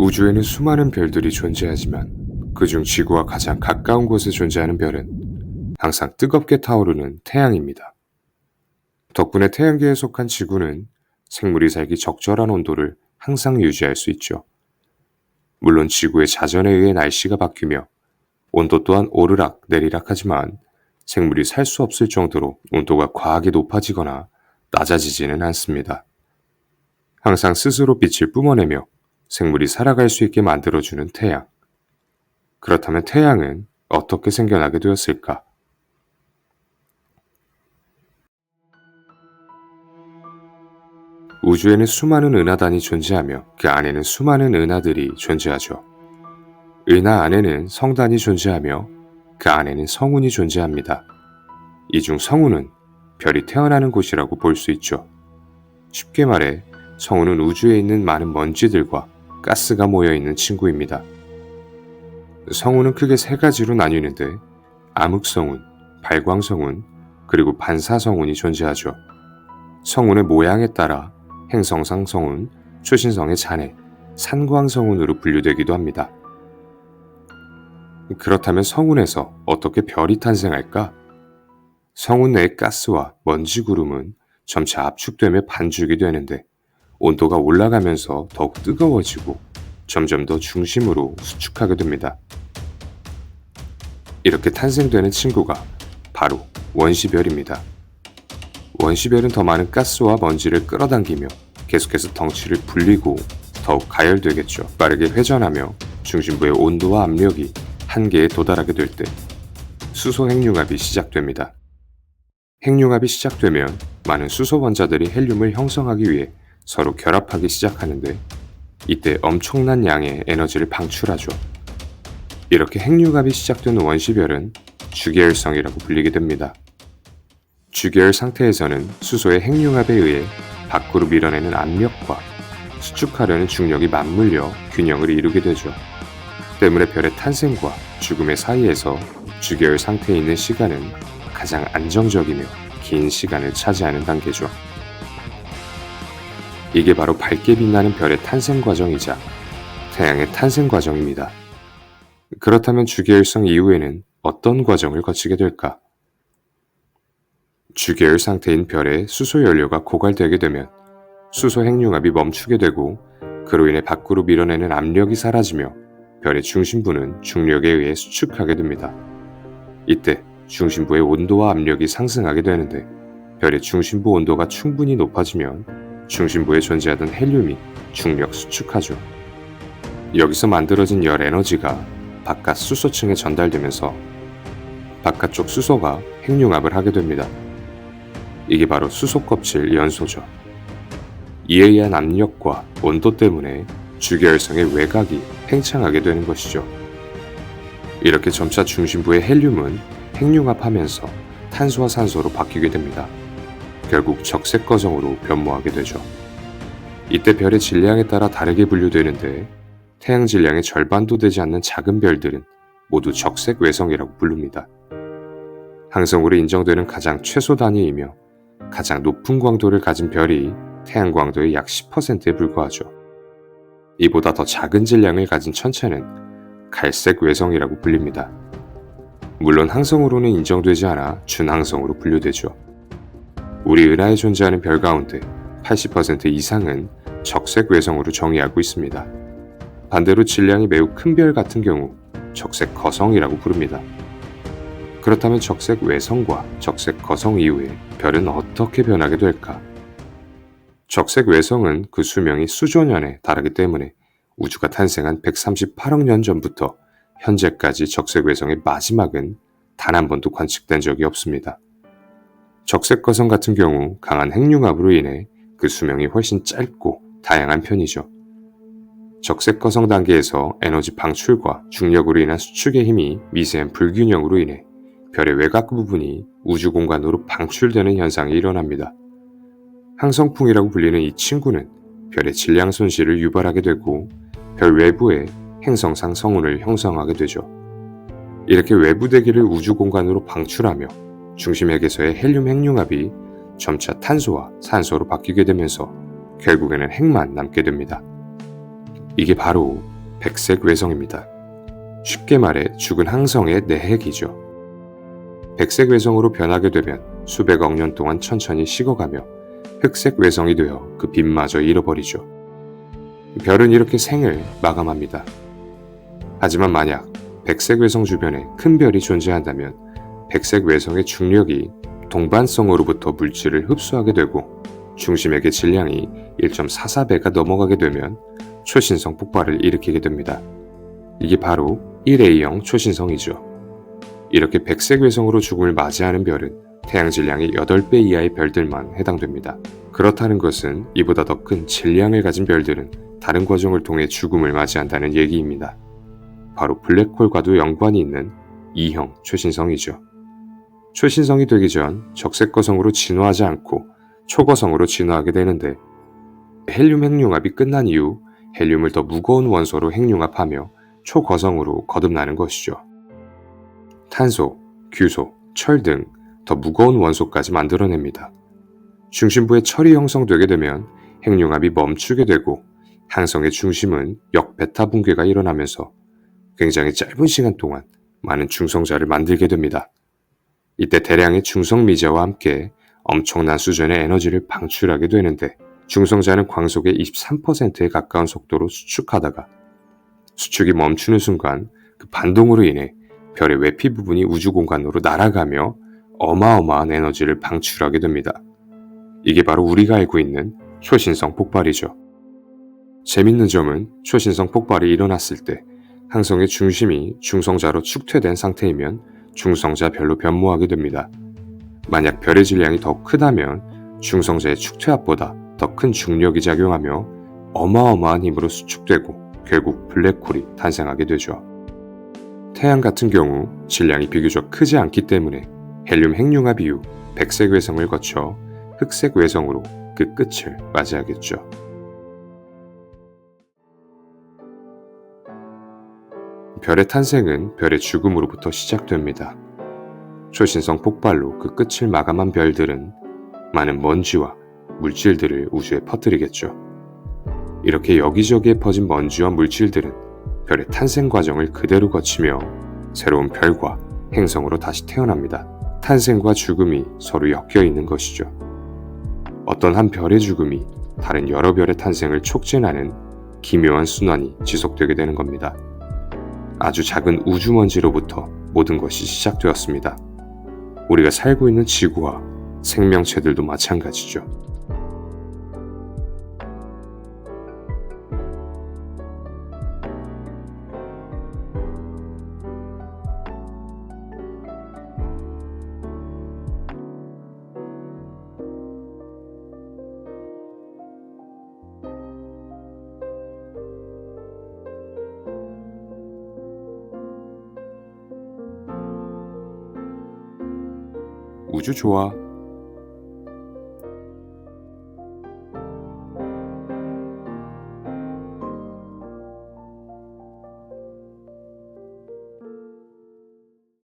우주에는 수많은 별들이 존재하지만 그중 지구와 가장 가까운 곳에 존재하는 별은 항상 뜨겁게 타오르는 태양입니다. 덕분에 태양계에 속한 지구는 생물이 살기 적절한 온도를 항상 유지할 수 있죠. 물론 지구의 자전에 의해 날씨가 바뀌며 온도 또한 오르락 내리락 하지만 생물이 살 수 없을 정도로 온도가 과하게 높아지거나 낮아지지는 않습니다. 항상 스스로 빛을 뿜어내며 생물이 살아갈 수 있게 만들어주는 태양. 그렇다면 태양은 어떻게 생겨나게 되었을까? 우주에는 수많은 은하단이 존재하며 그 안에는 수많은 은하들이 존재하죠. 은하 안에는 성단이 존재하며 그 안에는 성운이 존재합니다. 이 중 성운은 별이 태어나는 곳이라고 볼 수 있죠. 쉽게 말해 성운은 우주에 있는 많은 먼지들과 가스가 모여있는 친구입니다. 성운은 크게 세 가지로 나뉘는데 암흑성운, 발광성운, 그리고 반사성운이 존재하죠. 성운의 모양에 따라 행성상 성운, 초신성의 잔해, 산광성운으로 분류되기도 합니다. 그렇다면 성운에서 어떻게 별이 탄생할까? 성운 내의 가스와 먼지 구름은 점차 압축되며 반죽이 되는데 온도가 올라가면서 더욱 뜨거워지고 점점 더 중심으로 수축하게 됩니다. 이렇게 탄생되는 친구가 바로 원시별입니다. 원시별은 더 많은 가스와 먼지를 끌어당기며 계속해서 덩치를 불리고 더욱 가열되겠죠. 빠르게 회전하며 중심부의 온도와 압력이 한계에 도달하게 될 때 수소 핵융합이 시작됩니다. 핵융합이 시작되면 많은 수소 원자들이 헬륨을 형성하기 위해 서로 결합하기 시작하는데 이때 엄청난 양의 에너지를 방출하죠. 이렇게 핵융합이 시작된 원시별은 주계열성이라고 불리게 됩니다. 주계열 상태에서는 수소의 핵융합에 의해 밖으로 밀어내는 압력과 수축하려는 중력이 맞물려 균형을 이루게 되죠. 때문에 별의 탄생과 죽음의 사이에서 주계열 상태에 있는 시간은 가장 안정적이며 긴 시간을 차지하는 단계죠. 이게 바로 밝게 빛나는 별의 탄생 과정이자 태양의 탄생 과정입니다. 그렇다면 주계열성 이후에는 어떤 과정을 거치게 될까? 주계열 상태인 별의 수소 연료가 고갈되게 되면 수소 핵융합이 멈추게 되고 그로 인해 밖으로 밀어내는 압력이 사라지며 별의 중심부는 중력에 의해 수축하게 됩니다. 이때 중심부의 온도와 압력이 상승하게 되는데 별의 중심부 온도가 충분히 높아지면 중심부에 존재하던 헬륨이 중력 수축하죠. 여기서 만들어진 열 에너지가 바깥 수소층에 전달되면서 바깥쪽 수소가 핵융합을 하게 됩니다. 이게 바로 수소 껍질 연소죠. 이에 의한 압력과 온도 때문에 주계열성의 외곽이 팽창하게 되는 것이죠. 이렇게 점차 중심부의 헬륨은 핵융합하면서 탄소와 산소로 바뀌게 됩니다. 결국 적색 거성으로 변모하게 되죠. 이때 별의 질량에 따라 다르게 분류되는데 태양 질량의 절반도 되지 않는 작은 별들은 모두 적색 외성이라고 부릅니다. 항성으로 인정되는 가장 최소 단위이며 가장 높은 광도를 가진 별이 태양 광도의 약 10%에 불과하죠. 이보다 더 작은 질량을 가진 천체는 갈색 외성이라고 불립니다. 물론 항성으로는 인정되지 않아 준항성으로 분류되죠. 우리 은하에 존재하는 별 가운데 80% 이상은 적색 외성으로 정의하고 있습니다. 반대로 질량이 매우 큰 별 같은 경우 적색 거성이라고 부릅니다. 그렇다면 적색 외성과 적색 거성 이후에 별은 어떻게 변하게 될까? 적색 외성은 그 수명이 수조 년에 달하기 때문에 우주가 탄생한 138억 년 전부터 현재까지 적색 외성의 마지막은 단 한 번도 관측된 적이 없습니다. 적색 거성 같은 경우 강한 핵융합으로 인해 그 수명이 훨씬 짧고 다양한 편이죠. 적색 거성 단계에서 에너지 방출과 중력으로 인한 수축의 힘이 미세한 불균형으로 인해 별의 외곽 부분이 우주 공간으로 방출되는 현상이 일어납니다. 항성풍이라고 불리는 이 친구는 별의 질량 손실을 유발하게 되고 별 외부에 행성상 성운을 형성하게 되죠. 이렇게 외부 대기를 우주 공간으로 방출하며 중심핵에서의 헬륨 핵융합이 점차 탄소와 산소로 바뀌게 되면서 결국에는 핵만 남게 됩니다. 이게 바로 백색 외성입니다. 쉽게 말해 죽은 항성의 내핵이죠. 백색 외성으로 변하게 되면 수백억 년 동안 천천히 식어가며 흑색 외성이 되어 그 빛마저 잃어버리죠. 별은 이렇게 생을 마감합니다. 하지만 만약 백색 외성 주변에 큰 별이 존재한다면 백색 외성의 중력이 동반성으로부터 물질을 흡수하게 되고 중심액의 질량이 1.44배가 넘어가게 되면 초신성 폭발을 일으키게 됩니다. 이게 바로 1A형 초신성이죠. 이렇게 백색 외성으로 죽음을 맞이하는 별은 태양 질량의 8배 이하의 별들만 해당됩니다. 그렇다는 것은 이보다 더 큰 질량을 가진 별들은 다른 과정을 통해 죽음을 맞이한다는 얘기입니다. 바로 블랙홀과도 연관이 있는 2형 초신성이죠. 초신성이 되기 전 적색거성으로 진화하지 않고 초거성으로 진화하게 되는데 헬륨 핵융합이 끝난 이후 헬륨을 더 무거운 원소로 핵융합하며 초거성으로 거듭나는 것이죠. 탄소, 규소, 철 등 더 무거운 원소까지 만들어냅니다. 중심부에 철이 형성되게 되면 핵융합이 멈추게 되고 항성의 중심은 역베타 붕괴가 일어나면서 굉장히 짧은 시간 동안 많은 중성자를 만들게 됩니다. 이때 대량의 중성 미제와 함께 엄청난 수준의 에너지를 방출하게 되는데 중성자는 광속의 23%에 가까운 속도로 수축하다가 수축이 멈추는 순간 그 반동으로 인해 별의 외피 부분이 우주 공간으로 날아가며 어마어마한 에너지를 방출하게 됩니다. 이게 바로 우리가 알고 있는 초신성 폭발이죠. 재밌는 점은 초신성 폭발이 일어났을 때 항성의 중심이 중성자로 축퇴된 상태이면 중성자 별로 변모하게 됩니다. 만약 별의 질량이 더 크다면 중성자의 축퇴압보다 더 큰 중력이 작용하며 어마어마한 힘으로 수축되고 결국 블랙홀이 탄생하게 되죠. 태양 같은 경우 질량이 비교적 크지 않기 때문에 헬륨 핵융합 이후 백색 외성을 거쳐 흑색 외성으로 그 끝을 맞이하겠죠. 별의 탄생은 별의 죽음으로부터 시작됩니다. 초신성 폭발로 그 끝을 마감한 별들은 많은 먼지와 물질들을 우주에 퍼뜨리겠죠. 이렇게 여기저기에 퍼진 먼지와 물질들은 별의 탄생 과정을 그대로 거치며 새로운 별과 행성으로 다시 태어납니다. 탄생과 죽음이 서로 엮여 있는 것이죠. 어떤 한 별의 죽음이 다른 여러 별의 탄생을 촉진하는 기묘한 순환이 지속되게 되는 겁니다. 아주 작은 우주먼지로부터 모든 것이 시작되었습니다. 우리가 살고 있는 지구와 생명체들도 마찬가지죠. 우주 좋아.